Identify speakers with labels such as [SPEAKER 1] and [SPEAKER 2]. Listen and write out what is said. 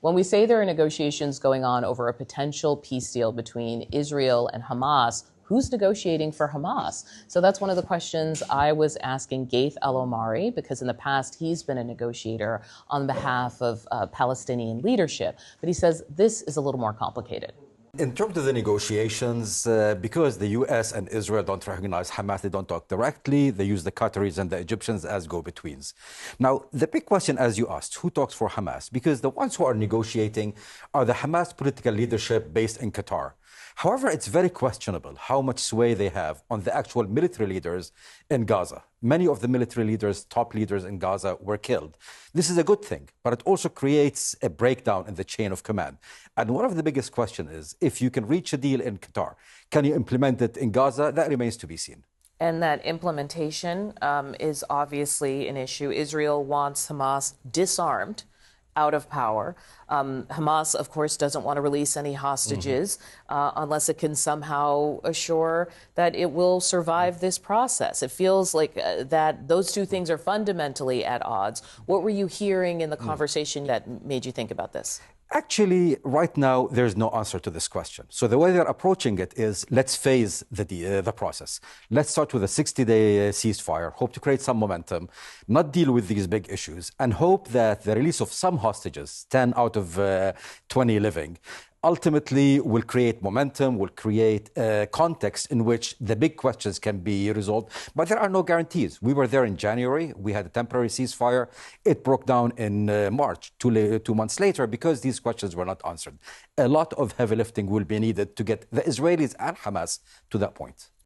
[SPEAKER 1] When we say there are negotiations going on over a potential peace deal between Israel and Hamas, who's negotiating for Hamas? So that's one of the questions I was asking Gaith Al-Omari, because in the past he's been a negotiator on behalf of Palestinian leadership. But he says this is a little more complicated.
[SPEAKER 2] In terms of the negotiations, because the U.S. and Israel don't recognize Hamas, they don't talk directly, they use the Qataris and the Egyptians as go-betweens. Now, the big question, as you asked, who talks for Hamas? Because the ones who are negotiating are the Hamas political leadership based in Qatar. However, it's very questionable how much sway they have on the actual military leaders in Gaza. Many of the military leaders, top leaders in Gaza, were killed. This is a good thing, but it also creates a breakdown in the chain of command. And one of the biggest questions is, if you can reach a deal in Qatar, can you implement it in Gaza? That remains to be seen.
[SPEAKER 1] And that implementation is obviously an issue. Israel wants Hamas disarmed, out of power. Hamas, of course, doesn't want to release any hostages unless it can somehow assure that it will survive this process. It feels like that those two things are fundamentally at odds. What were you hearing in the conversation that made you think about this?
[SPEAKER 2] Actually, right now, there's no answer to this question. So the way they're approaching it is, let's phase the process. Let's start with a 60-day ceasefire, hope to create some momentum, not deal with these big issues, and hope that the release of some hostages, 10 out of 20 living, ultimately will create momentum, will create a context in which the big questions can be resolved. But there are no guarantees. We were there in January. We had a temporary ceasefire. It broke down in March, 2 months later, because these questions were not answered. A lot of heavy lifting will be needed to get the Israelis and Hamas to that point.